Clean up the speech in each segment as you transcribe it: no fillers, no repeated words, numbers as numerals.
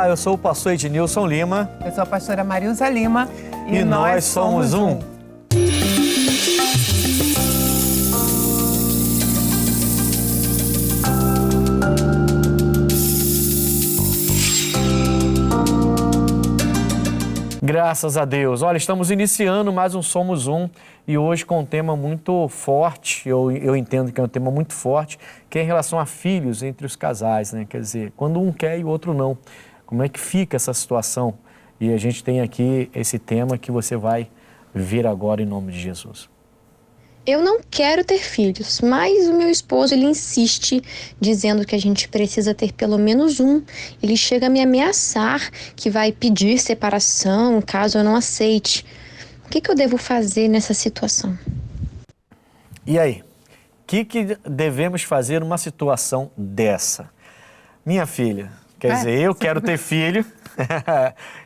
Olá, eu sou o pastor Ednilson Lima. Eu sou a pastora Marilza Lima. E nós somos um. Graças a Deus. Olha, estamos iniciando mais um Somos Um e hoje com um tema muito forte, eu entendo que é um tema muito forte, que é em relação a filhos entre os casais, né? Quer dizer, quando um quer e o outro não. Como é que fica essa situação? E a gente tem aqui esse tema que você vai ver agora em nome de Jesus. Eu não quero ter filhos, mas o meu esposo, ele insiste, dizendo que a gente precisa ter pelo menos um. Ele chega a me ameaçar que vai pedir separação caso eu não aceite. O que eu devo fazer nessa situação? E aí, o que devemos fazer numa situação dessa? Minha filha, quer dizer, eu quero ter filho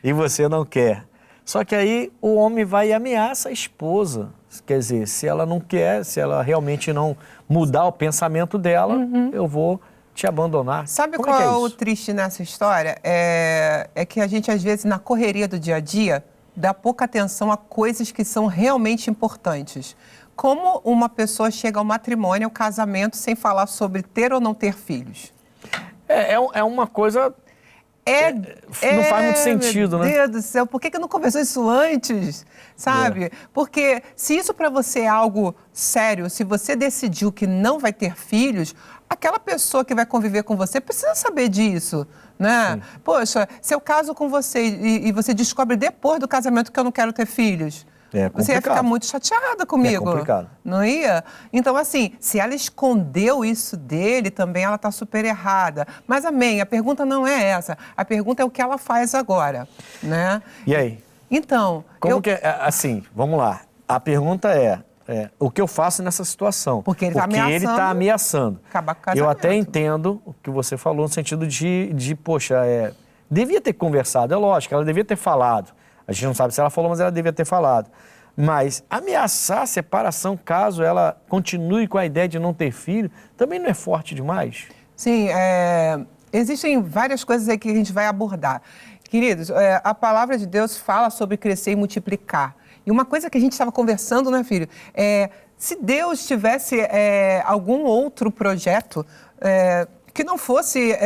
e você não quer. Só que aí o homem vai e ameaça a esposa. Quer dizer, se ela não quer, se ela realmente não mudar o pensamento dela, eu vou te abandonar. Sabe Como qual é é que é o isso? triste nessa história? É que a gente, às vezes, na correria do dia a dia, dá pouca atenção a coisas que são realmente importantes. Como uma pessoa chega ao matrimônio, ao casamento, sem falar sobre ter ou não ter filhos? É uma coisa... não faz muito sentido, né? Meu Deus do céu, por que não conversou isso antes? Sabe? Porque se isso para você é algo sério, se você decidiu que não vai ter filhos, aquela pessoa que vai conviver com você precisa saber disso, né? Sim. Poxa, se eu caso com você e você descobre depois do casamento que eu não quero ter filhos... Você ia ficar muito chateada comigo. É complicado. Não ia? Então, assim, se ela escondeu isso dele, também ela está super errada. Mas, amém, a pergunta não é essa. A pergunta é o que ela faz agora, né? E aí? Então... Como que é, assim, vamos lá. A pergunta é o que eu faço nessa situação? Porque ele está ameaçando. Acabar com o casamento. Eu até entendo o que você falou no sentido de poxa, devia ter conversado, é lógico, ela devia ter falado. A gente não sabe se ela falou, mas ela devia ter falado. Mas ameaçar a separação caso ela continue com a ideia de não ter filho, também não é forte demais? Sim, existem várias coisas aí que a gente vai abordar. Queridos, a palavra de Deus fala sobre crescer e multiplicar. E uma coisa que a gente estava conversando, né, filho? Se Deus tivesse algum outro projeto... que não fosse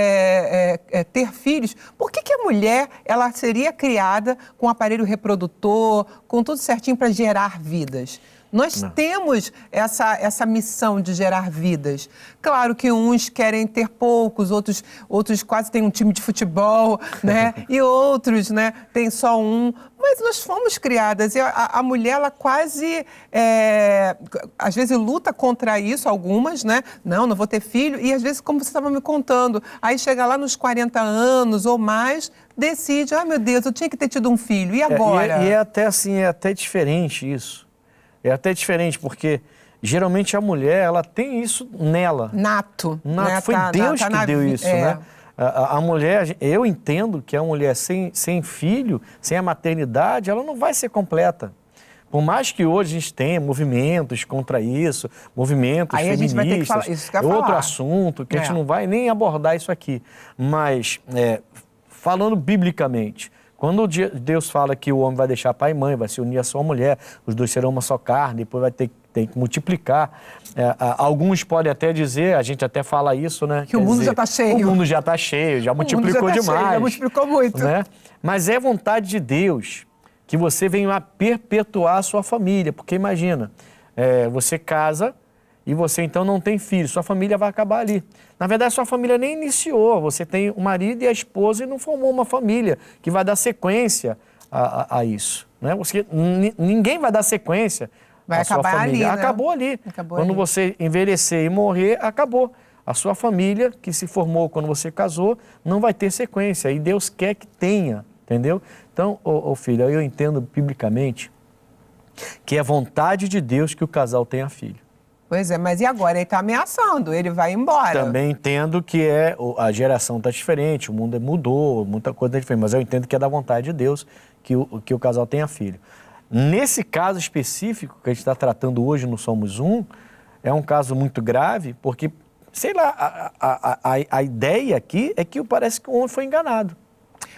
ter filhos, por que a mulher ela seria criada com aparelho reprodutor, com tudo certinho para gerar vidas? Nós temos essa missão de gerar vidas. Claro que uns querem ter poucos, outros quase têm um time de futebol, né? E outros, né, tem só um. Mas nós fomos criadas e a mulher, ela quase, às vezes luta contra isso, algumas, né? Não vou ter filho. E às vezes, como você estava me contando, aí chega lá nos 40 anos ou mais, decide, meu Deus, eu tinha que ter tido um filho, e agora? E é até assim, é até diferente isso. É até diferente, porque geralmente a mulher, ela tem isso nela. Nato. Né? Foi Deus que deu isso, né? A mulher, eu entendo que a mulher sem filho, sem a maternidade, ela não vai ser completa. Por mais que hoje a gente tenha movimentos contra isso, movimentos aí feministas, a gente vai ter que falar, isso que eu ia outro falar. assunto, que a gente não vai nem abordar isso aqui. Mas, falando biblicamente, quando Deus fala que o homem vai deixar pai e mãe, vai se unir à sua mulher, os dois serão uma só carne, depois vai ter que multiplicar. Alguns podem até dizer, a gente até fala isso, né? Que o mundo já está cheio. O mundo já está cheio, já multiplicou demais. Já multiplicou muito. Né? Mas é vontade de Deus que você venha a perpetuar a sua família. Porque imagina, você casa e você então não tem filho, sua família vai acabar ali. Na verdade, sua família nem iniciou, você tem o marido e a esposa e não formou uma família que vai dar sequência a isso. Né? Ninguém vai dar sequência à sua família. Ali, né? Acabou ali. Quando você envelhecer e morrer, acabou. A sua família, que se formou quando você casou, não vai ter sequência. E Deus quer que tenha, entendeu? Então, filho, eu entendo biblicamente que é vontade de Deus que o casal tenha filho. Pois é, mas e agora? Ele está ameaçando, ele vai embora. Também entendo que a geração está diferente, o mundo mudou, muita coisa está diferente, mas eu entendo que é da vontade de Deus que o casal tenha filho. Nesse caso específico que a gente está tratando hoje no Somos Um, é um caso muito grave, porque, sei lá, a ideia aqui é que parece que o homem foi enganado.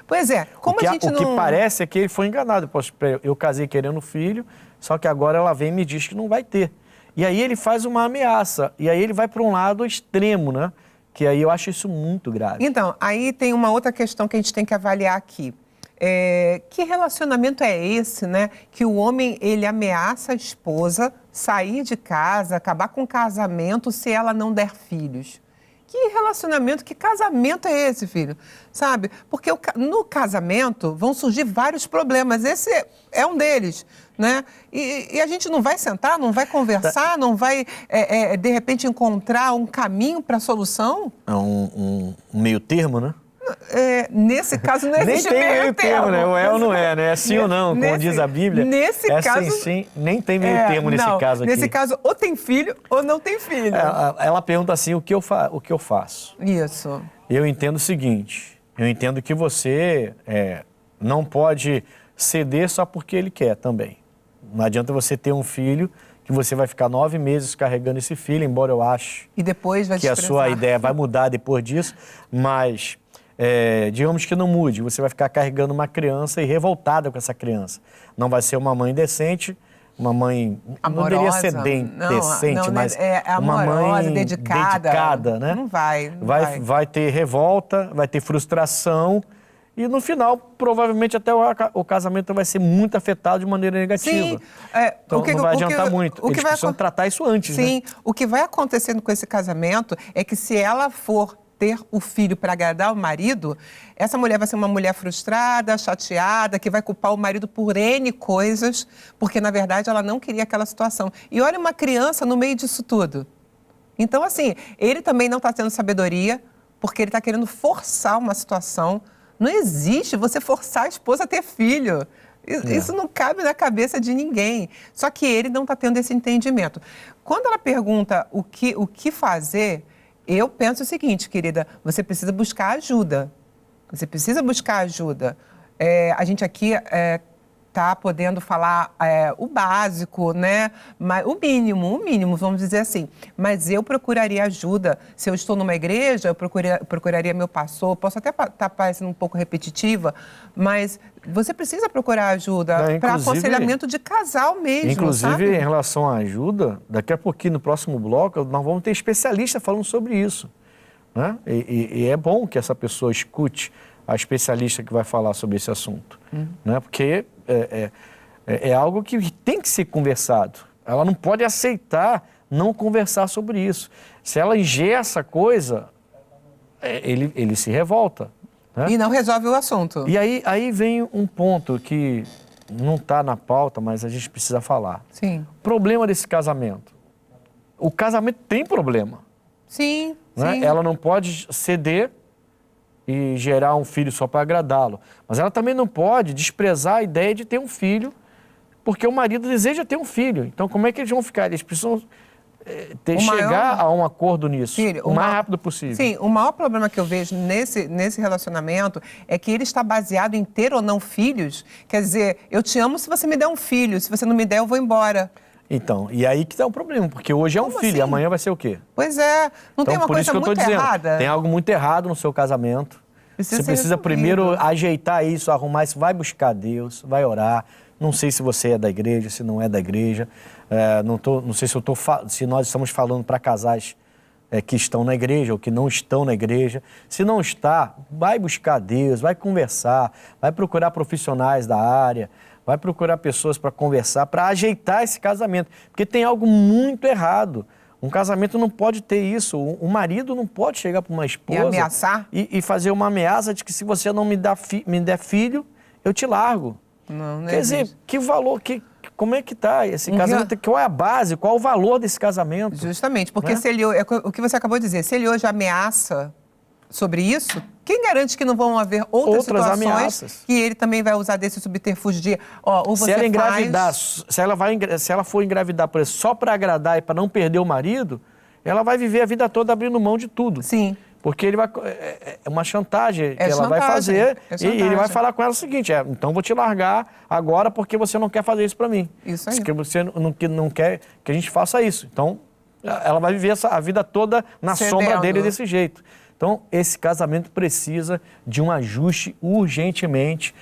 Pois é, como a gente O que não... parece é que ele foi enganado. Eu casei querendo filho, só que agora ela vem e me diz que não vai ter. E aí ele faz uma ameaça, e aí ele vai para um lado extremo, né? Que aí eu acho isso muito grave. Então, aí tem uma outra questão que a gente tem que avaliar aqui. Que relacionamento é esse, né? Que o homem, ele ameaça a esposa sair de casa, acabar com o casamento se ela não der filhos. Que relacionamento, que casamento é esse, filho? Sabe? Porque no casamento vão surgir vários problemas. Esse é um deles, né? E a gente não vai sentar, não vai conversar, não vai, de repente, encontrar um caminho para a solução? É um meio termo, né? Nesse caso não existe nem tem meio termo, né? O é ou não é, né? É sim ou não, como diz a Bíblia. Nesse caso... sim, nem tem meio termo nesse caso aqui. Nesse caso, ou tem filho ou não tem filho. Ela pergunta assim, o que eu faço? Isso. Eu entendo o seguinte, eu entendo que você não pode ceder só porque ele quer também. Não adianta você ter um filho que você vai ficar 9 meses carregando esse filho, embora eu ache e depois vai que a sua ideia vai mudar depois disso, mas... digamos que não mude, você vai ficar carregando uma criança e revoltada com essa criança. Não vai ser uma mãe decente, uma mãe... amorosa, não deveria ser decente, mas amorosa, uma mãe dedicada, né? Não vai. Vai ter revolta, vai ter frustração e no final, provavelmente até o casamento vai ser muito afetado de maneira negativa. Sim. Então não vai adiantar muito. Eles precisam tratar isso antes, Sim. né? O que vai acontecendo com esse casamento é que se ela for ter o filho para agradar o marido, essa mulher vai ser uma mulher frustrada, chateada, que vai culpar o marido por N coisas, porque, na verdade, ela não queria aquela situação. E olha uma criança no meio disso tudo. Então, assim, ele também não está tendo sabedoria, porque ele está querendo forçar uma situação. Não existe você forçar a esposa a ter filho. Isso não cabe na cabeça de ninguém. Só que ele não está tendo esse entendimento. Quando ela pergunta o que fazer... Eu penso o seguinte, querida, você precisa buscar ajuda. Você precisa buscar ajuda. A gente aqui está podendo falar o básico, né? Mas o mínimo, vamos dizer assim. Mas eu procuraria ajuda. Se eu estou numa igreja, eu procuraria meu pastor. Posso até estar parecendo um pouco repetitiva, mas você precisa procurar ajuda para aconselhamento de casal mesmo, inclusive, sabe? em relação à ajuda, daqui a pouquinho, no próximo bloco, nós vamos ter especialista falando sobre isso, né? E é bom que essa pessoa escute a especialista que vai falar sobre esse assunto, né? Porque é algo que tem que ser conversado. Ela não pode aceitar não conversar sobre isso. Se ela engessa a coisa, ele se revolta, né? E não resolve o assunto. E aí vem um ponto que não está na pauta, mas a gente precisa falar. Sim. Problema desse casamento. O casamento tem problema. Sim, Né? sim. Ela não pode ceder e gerar um filho só para agradá-lo. Mas ela também não pode desprezar a ideia de ter um filho, porque o marido deseja ter um filho. Então, como é que eles vão ficar? Eles precisam chegar a um acordo nisso, Filho, o mais rápido possível. Sim, o maior problema que eu vejo nesse relacionamento é que ele está baseado em ter ou não filhos. Quer dizer, eu te amo se você me der um filho, se você não me der, eu vou embora. Então, e aí que está o problema, porque hoje é um Como filho, assim? e amanhã vai ser o quê? Pois é, não tem uma por isso coisa que eu tô muito dizendo, errada? tem algo muito errado no seu casamento. Precisa Você ser precisa resolvido. primeiro ajeitar isso, arrumar isso, vai buscar Deus, vai orar. Não sei se você é da igreja, se não é da igreja. Não sei se nós estamos falando para casais que estão na igreja ou que não estão na igreja. Se não está, vai buscar Deus, vai conversar, vai procurar profissionais da área, vai procurar pessoas para conversar, para ajeitar esse casamento. Porque tem algo muito errado. Um casamento não pode ter isso. Um marido não pode chegar para uma esposa... E ameaçar? E fazer uma ameaça de que se você não me der filho, eu te largo. Não Quer dizer, que valor, como é que está esse casamento? Qual é a base, qual é o valor desse casamento? Justamente, porque Né? se ele, o que você acabou de dizer, se ele hoje ameaça sobre isso, quem garante que não vão haver outras situações ameaças que ele também vai usar desse subterfúgio de, ou você se ela engravidar, faz... se ela for engravidar por isso, só para agradar e para não perder o marido, ela vai viver a vida toda abrindo mão de tudo. Sim. Porque ele vai, é uma chantagem que ela vai chantagem, fazer é e ele vai chantagem. falar com ela o seguinte, então vou te largar agora porque você não quer fazer isso para mim. Isso aí. Porque você não quer que a gente faça isso. Então, ela vai viver a vida toda na Cedendo. sombra dele desse jeito. Então, esse casamento precisa de um ajuste urgentemente.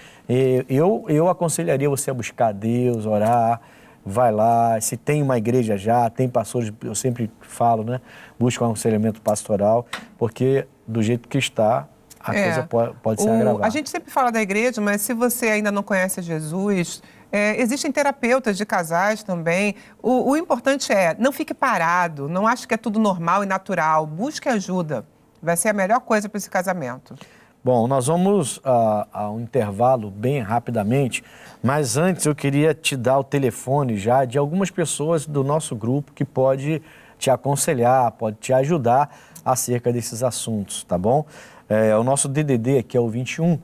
Eu aconselharia você a buscar Deus, orar, vai lá. Se tem uma igreja já, tem pastores, eu sempre falo, né? Busca um aconselhamento pastoral, porque do jeito que está, a coisa pode ser agravada. A gente sempre fala da igreja, mas se você ainda não conhece Jesus, existem terapeutas de casais também. O importante é, não fique parado, não ache que é tudo normal e natural. Busque ajuda. Vai ser a melhor coisa para esse casamento. Bom, nós vamos a um intervalo bem rapidamente, mas antes eu queria te dar o telefone já de algumas pessoas do nosso grupo que pode te aconselhar, pode te ajudar acerca desses assuntos, tá bom? O nosso DDD aqui é o 21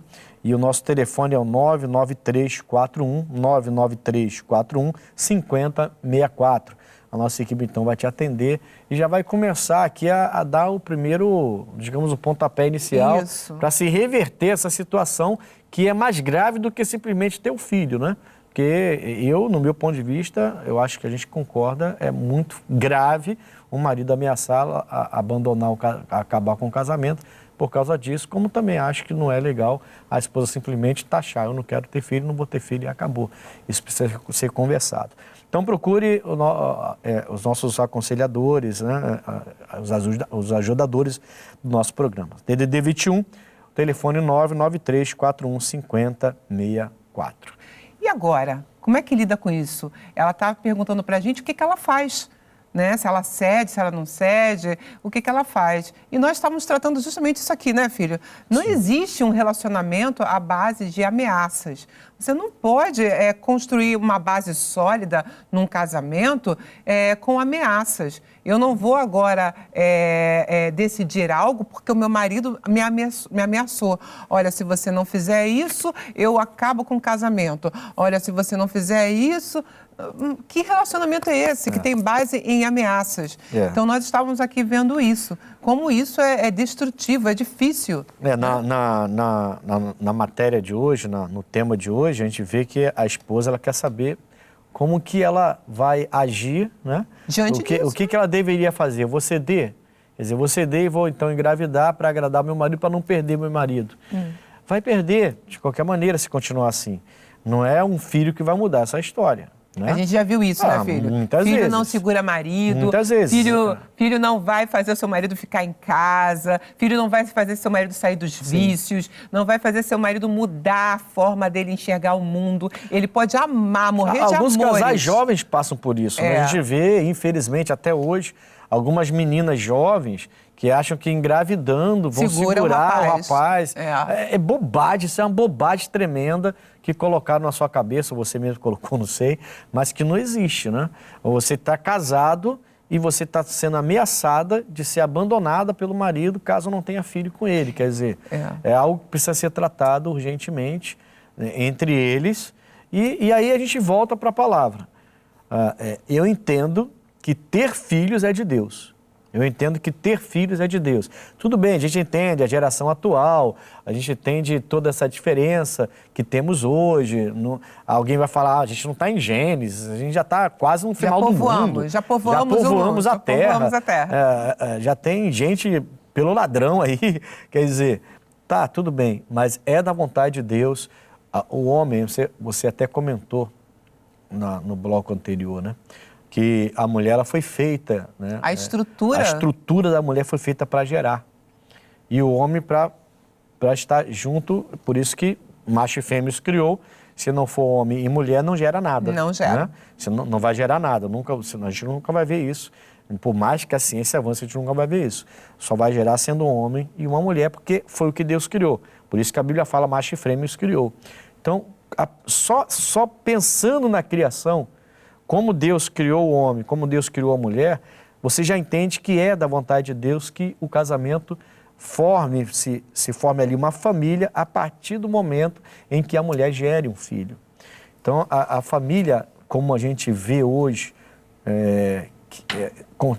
e o nosso telefone é o 99341 5064. A nossa equipe, então, vai te atender e já vai começar aqui a dar o primeiro, digamos, o pontapé inicial para se reverter essa situação que é mais grave do que simplesmente ter o filho, né? Porque eu, no meu ponto de vista, eu acho que a gente concorda, é muito grave o marido ameaçá-la a abandonar, a acabar com o casamento por causa disso, como também acho que não é legal a esposa simplesmente taxar, eu não quero ter filho, não vou ter filho e acabou. Isso precisa ser conversado. Então procure os nossos aconselhadores, né, os ajudadores do nosso programa. DDD 21, telefone 99341 5064. E agora, como é que lida com isso? Ela está perguntando para a gente o que ela faz, né? Se ela cede, se ela não cede, o que ela faz. E nós estamos tratando justamente isso aqui, né, filho? Não existe um relacionamento à base de ameaças. Você não pode construir uma base sólida num casamento com ameaças. Eu não vou agora decidir algo porque o meu marido me ameaçou. Olha, se você não fizer isso, eu acabo com o casamento. Olha, se você não fizer isso... Que relacionamento é esse que tem base em ameaças? Então, nós estávamos aqui vendo isso. Como isso é destrutivo, é difícil. Na matéria de hoje, no tema de hoje, a gente vê que a esposa ela quer saber como que ela vai agir, né? Diante disso. O que ela deveria fazer? Eu vou ceder? Quer dizer, vou ceder e vou então engravidar para agradar meu marido, para não perder meu marido. Vai perder, de qualquer maneira, se continuar assim. Não é um filho que vai mudar essa história. Né? A gente já viu isso, né, filho? Muitas vezes. Filho não segura marido. Muitas vezes. Filho não vai fazer o seu marido ficar em casa. Filho não vai fazer seu marido sair dos vícios. Não vai fazer seu marido mudar a forma dele enxergar o mundo. Ele pode amar, morrer de amores. Alguns casais jovens passam por isso. Né? A gente vê, infelizmente, até hoje, algumas meninas jovens que acham que engravidando vão segurar o rapaz. É bobagem, isso é uma bobagem tremenda que colocaram na sua cabeça, você mesmo colocou, não sei, mas que não existe, né? Você está casado e você está sendo ameaçada de ser abandonada pelo marido caso não tenha filho com ele. Quer dizer, é algo que precisa ser tratado urgentemente, né, entre eles. E aí a gente volta para a palavra. Eu entendo que ter filhos é de Deus. Eu entendo que ter filhos é de Deus. Tudo bem, a gente entende a geração atual, a gente entende toda essa diferença que temos hoje. Alguém vai falar, a gente não está em Gênesis, a gente já está quase no final do mundo. Já povoamos a Terra. Já tem gente pelo ladrão aí, quer dizer, tá, tudo bem, mas é da vontade de Deus. O homem, você até comentou no bloco anterior, né? Que a mulher ela foi feita, né? A estrutura da mulher foi feita para gerar. E o homem para estar junto, por isso que macho e fêmea os criou. Se não for homem e mulher, não gera nada. Não gera. Né? Você não vai gerar nada. A gente nunca vai ver isso. Por mais que a ciência avance, a gente nunca vai ver isso. Só vai gerar sendo um homem e uma mulher, porque foi o que Deus criou. Por isso que a Bíblia fala macho e fêmea os criou. Então, só pensando na criação, como Deus criou o homem, como Deus criou a mulher, você já entende que é da vontade de Deus que o casamento se forme ali uma família a partir do momento em que a mulher gere um filho. Então, a família, como a gente vê hoje,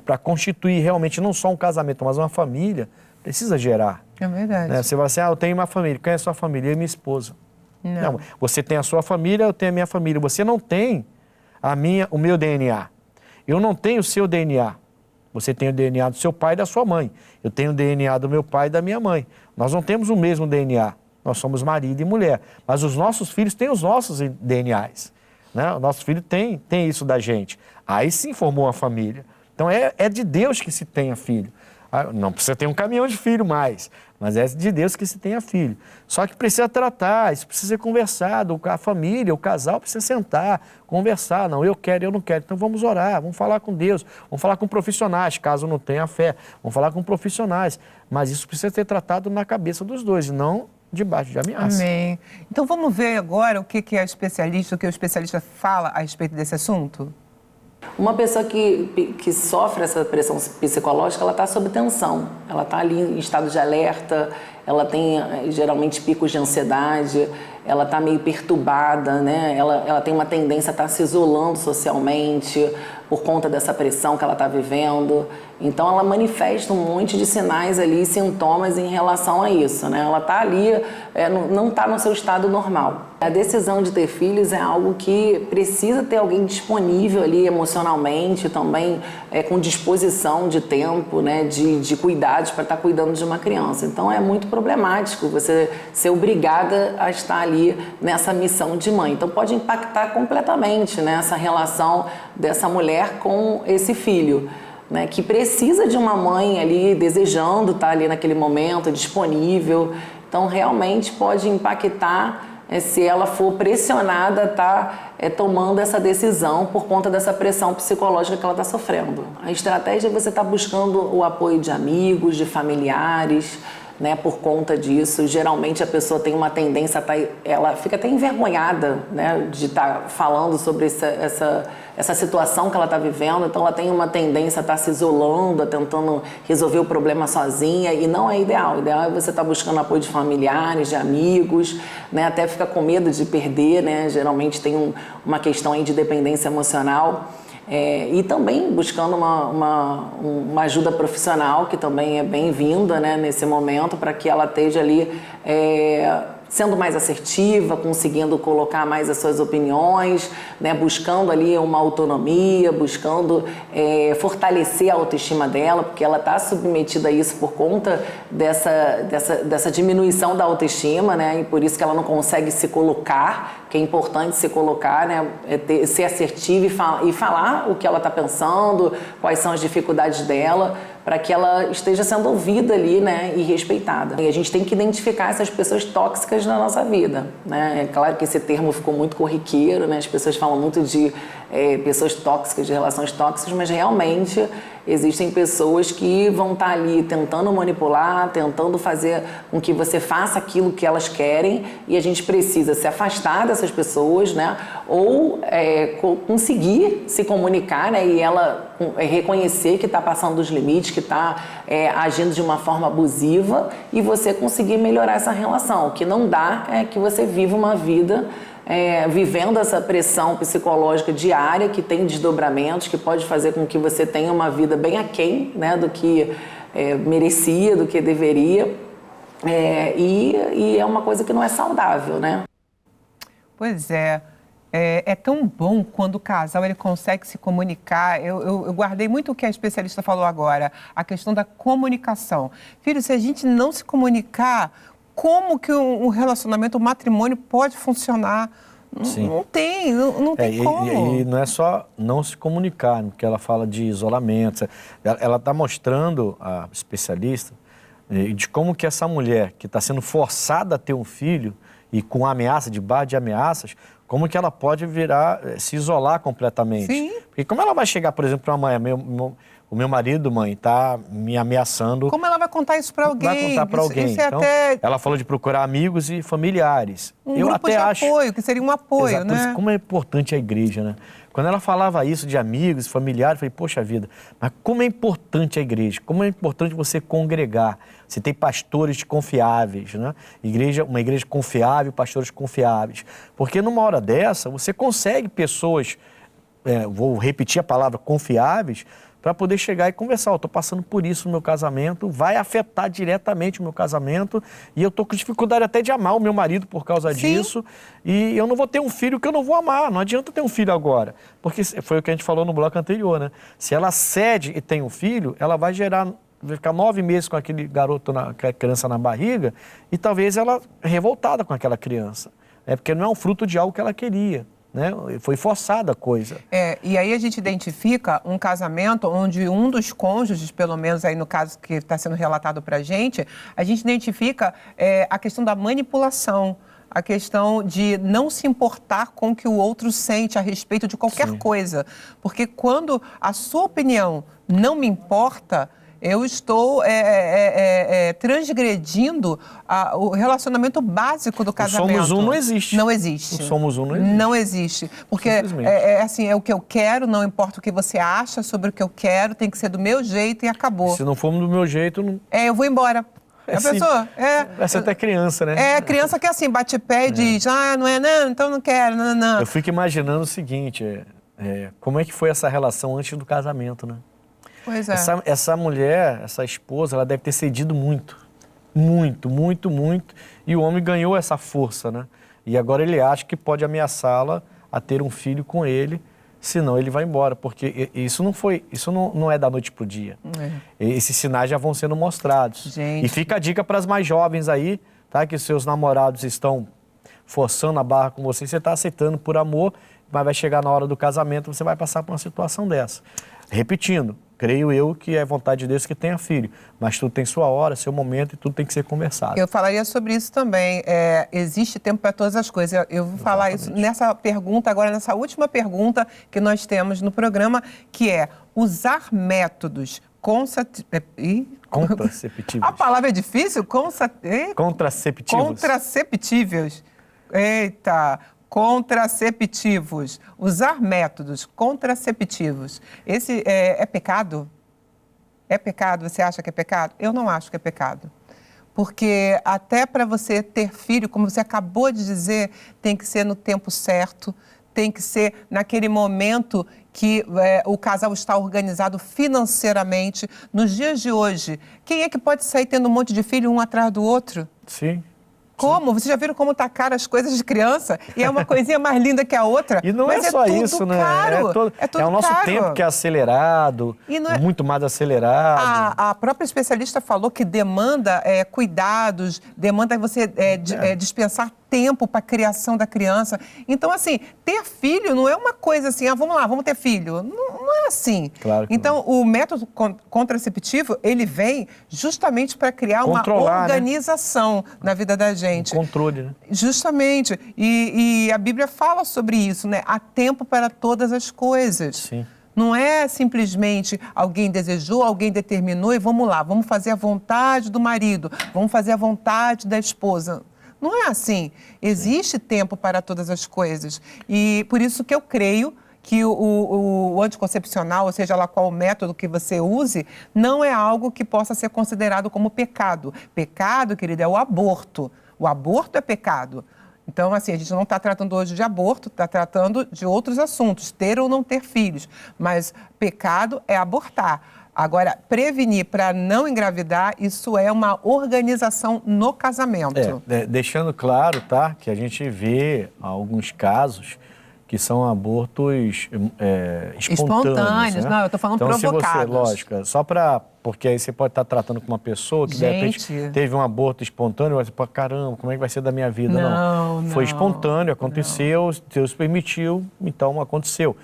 para constituir realmente não só um casamento, mas uma família, precisa gerar. É verdade. Né? Você vai assim, eu tenho uma família. Quem é a sua família? Eu e minha esposa. Não, você tem a sua família, eu tenho a minha família. Você não tem o meu DNA. Eu não tenho o seu DNA. Você tem o DNA do seu pai e da sua mãe. Eu tenho o DNA do meu pai e da minha mãe. Nós não temos o mesmo DNA. Nós somos marido e mulher. Mas os nossos filhos têm os nossos DNAs. Né? O nosso filho tem isso da gente. Aí sim formou uma família. Então é de Deus que se tenha filho. Não precisa ter um caminhão de filho mais, mas é de Deus que se tenha filho. Só que precisa tratar, isso precisa ser conversado, a família, o casal precisa sentar, conversar. Não, eu quero, eu não quero. Então vamos orar, vamos falar com Deus, vamos falar com profissionais, caso não tenha fé. Vamos falar com profissionais. Mas isso precisa ser tratado na cabeça dos dois, e não debaixo de ameaça. Amém. Então vamos ver agora o que o especialista fala a respeito desse assunto? Uma pessoa que sofre essa pressão psicológica, ela está sob tensão, ela está ali em estado de alerta, ela tem geralmente picos de ansiedade, ela está meio perturbada, né? Ela tem uma tendência a estar se isolando socialmente por conta dessa pressão que ela está vivendo. Então ela manifesta um monte de sinais ali, sintomas em relação a isso, né? Ela está ali, não está no seu estado normal. A decisão de ter filhos é algo que precisa ter alguém disponível ali emocionalmente, também com disposição de tempo, né? De cuidados para estar cuidando de uma criança. Então é muito problemático você ser obrigada a estar ali nessa missão de mãe. Então pode impactar completamente, né, essa relação dessa mulher com esse filho, né, que precisa de uma mãe ali desejando estar ali naquele momento, disponível. Então realmente pode impactar se ela for pressionada a estar tomando essa decisão por conta dessa pressão psicológica que ela está sofrendo. A estratégia é você estar buscando o apoio de amigos, de familiares, né, por conta disso. Geralmente a pessoa tem uma tendência a ela fica até envergonhada, né, de estar falando sobre essa situação que ela está vivendo. Então ela tem uma tendência a estar se isolando, a tentando resolver o problema sozinha, e não é ideal. O ideal é você estar buscando apoio de familiares, de amigos, né, até fica com medo de perder, né, geralmente tem uma questão aí de dependência emocional. E também buscando uma ajuda profissional, que também é bem-vinda, né, nesse momento, para que ela esteja ali sendo mais assertiva, conseguindo colocar mais as suas opiniões, né, buscando ali uma autonomia, buscando fortalecer a autoestima dela, porque ela está submetida a isso por conta dessa diminuição da autoestima, né, e por isso que ela não consegue se colocar, que é importante se colocar, né, ser assertiva e falar o que ela está pensando, quais são as dificuldades dela, para que ela esteja sendo ouvida ali, né, e respeitada. E a gente tem que identificar essas pessoas tóxicas na nossa vida, né? É claro que esse termo ficou muito corriqueiro, né? As pessoas falam muito de pessoas tóxicas, de relações tóxicas, mas realmente existem pessoas que vão estar ali tentando manipular, tentando fazer com que você faça aquilo que elas querem, e a gente precisa se afastar dessas pessoas, né? Ou conseguir se comunicar, né? E ela reconhecer que está passando dos limites, que está agindo de uma forma abusiva, e você conseguir melhorar essa relação. O que não dá é que você viva uma vida vivendo essa pressão psicológica diária, que tem desdobramentos, que pode fazer com que você tenha uma vida bem aquém, né, do que merecia, do que deveria, e é uma coisa que não é saudável, né? Pois é. É tão bom quando o casal ele consegue se comunicar. Eu guardei muito o que a especialista falou agora, a questão da comunicação. Filho, se a gente não se comunicar, como que um relacionamento, um matrimônio pode funcionar? Não tem como. E não é só não se comunicar, porque ela fala de isolamento. Ela está mostrando, a especialista, de como que essa mulher que está sendo forçada a ter um filho e com ameaça, debaixo de ameaças, como que ela pode se isolar completamente. Sim. Porque como ela vai chegar, por exemplo, para uma mãe, o meu marido, mãe, está me ameaçando. Como ela vai contar isso para alguém? Vai contar para alguém. Isso é então, até... ela falou de procurar amigos e familiares. Eu grupo até de apoio, que seria um apoio, exato, né? Por isso, como é importante a igreja, né? Quando ela falava isso de amigos e familiares, eu falei, poxa vida, mas como é importante a igreja, como é importante você congregar. Você tem pastores confiáveis, né? Uma igreja confiável, pastores confiáveis. Porque numa hora dessa, você consegue pessoas, vou repetir a palavra, confiáveis, para poder chegar e conversar. Eu estou passando por isso no meu casamento, vai afetar diretamente o meu casamento e eu estou com dificuldade até de amar o meu marido por causa disso. E eu não vou ter um filho que eu não vou amar. Não adianta ter um filho agora. Porque foi o que a gente falou no bloco anterior, né? Se ela cede e tem um filho, ela vai ficar 9 meses com aquele garoto, aquela criança na barriga, e talvez ela revoltada com aquela criança. Porque não é um fruto de algo que ela queria. Né? Foi forçada a coisa. E aí a gente identifica um casamento onde um dos cônjuges, pelo menos aí no caso que está sendo relatado para a gente identifica a questão da manipulação, a questão de não se importar com o que o outro sente a respeito de qualquer coisa. Porque quando a sua opinião não me importa, eu estou transgredindo o relacionamento básico do casamento. O somos um não existe. Não existe. O somos um não existe. Não existe. Porque assim, é o que eu quero, não importa o que você acha sobre o que eu quero, tem que ser do meu jeito e acabou. Se não for do meu jeito, não... eu vou embora. A pessoa, Vai ser até criança, né? Criança que assim, bate pé e diz, não é, não, então não quero, não. Eu fico imaginando o seguinte, como é que foi essa relação antes do casamento, né? Pois é. Essa mulher, essa esposa, ela deve ter cedido muito. Muito, muito, muito. E o homem ganhou essa força, né? E agora ele acha que pode ameaçá-la a ter um filho com ele, senão ele vai embora. Porque isso não é da noite pro dia. Esses sinais já vão sendo mostrados. Gente. E fica a dica para as mais jovens aí, tá? Que seus namorados estão forçando a barra com você está aceitando por amor, mas vai chegar na hora do casamento, você vai passar por uma situação dessa. Repetindo, creio eu que é vontade de Deus que tenha filho, mas tudo tem sua hora, seu momento e tudo tem que ser conversado. Eu falaria sobre isso também. Existe tempo para todas as coisas. Eu vou falar isso nessa pergunta, agora nessa última pergunta que nós temos no programa, que é usar métodos contraceptivos. A palavra é difícil? Contraceptivos. Contraceptivos. Eita! Contraceptivos. Usar métodos contraceptivos. Esse é pecado? É pecado? Você acha que é pecado? Eu não acho que é pecado. Porque até para você ter filho, como você acabou de dizer, tem que ser no tempo certo, tem que ser naquele momento que o casal está organizado financeiramente. Nos dias de hoje, quem é que pode sair tendo um monte de filho um atrás do outro? Sim. Como? Vocês já viram como tá caro as coisas de criança? E é uma coisinha mais linda que a outra. E não mas é só tudo isso, né? Caro. É o nosso tempo que é acelerado, muito mais acelerado. A própria especialista falou que demanda cuidados, demanda você dispensar tempo para a criação da criança. Então, assim, ter filho não é uma coisa assim, vamos lá, vamos ter filho. Não é assim. Claro que então, o método contraceptivo, ele vem justamente para criar uma organização na vida da gente. Controle, né? Justamente. E a Bíblia fala sobre isso, né? Há tempo para todas as coisas. Sim. Não é simplesmente alguém desejou, alguém determinou e vamos lá, vamos fazer a vontade do marido, vamos fazer a vontade da esposa. Não é assim. Existe tempo para todas as coisas. E por isso que eu creio que o anticoncepcional, ou seja lá qual o método que você use, não é algo que possa ser considerado como pecado. Pecado, querida, é o aborto. O aborto é pecado. Então, assim, a gente não está tratando hoje de aborto, está tratando de outros assuntos, ter ou não ter filhos. Mas pecado é abortar. Agora, prevenir para não engravidar, isso é uma organização no casamento. Deixando claro, tá, que a gente vê alguns casos que são abortos espontâneos. Né? Não, eu estou falando então, provocados. Se você, lógico, só para... Porque aí você pode estar tratando com uma pessoa que, de repente, teve um aborto espontâneo, vai dizer, caramba, como é que vai ser da minha vida? Não. Foi espontâneo, aconteceu, Deus permitiu, então aconteceu.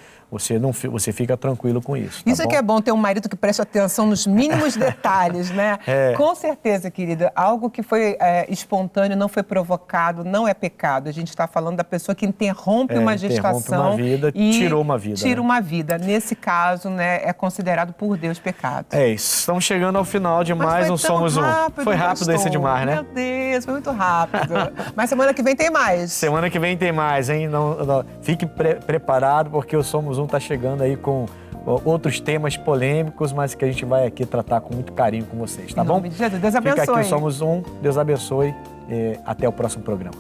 Você fica tranquilo com isso. Tá isso é que é bom ter um marido que preste atenção nos mínimos detalhes, né? Com certeza, querida, algo que foi espontâneo, não foi provocado, não é pecado. A gente está falando da pessoa que interrompe uma gestação. Interrompe uma vida, tirou uma vida. Tira uma vida. Nesse caso, né, é considerado por Deus pecado. É isso. Estamos chegando ao final de mais um Somos Um. Foi rápido esse demais, né? Meu Deus, foi muito rápido. Mas semana que vem tem mais. Semana que vem tem mais, hein? Não. Fique preparado, porque o Somos Um está chegando aí com outros temas polêmicos, mas que a gente vai aqui tratar com muito carinho com vocês, tá bom? Deus abençoe. Fica aqui o Somos Um. Deus abençoe. Até o próximo programa.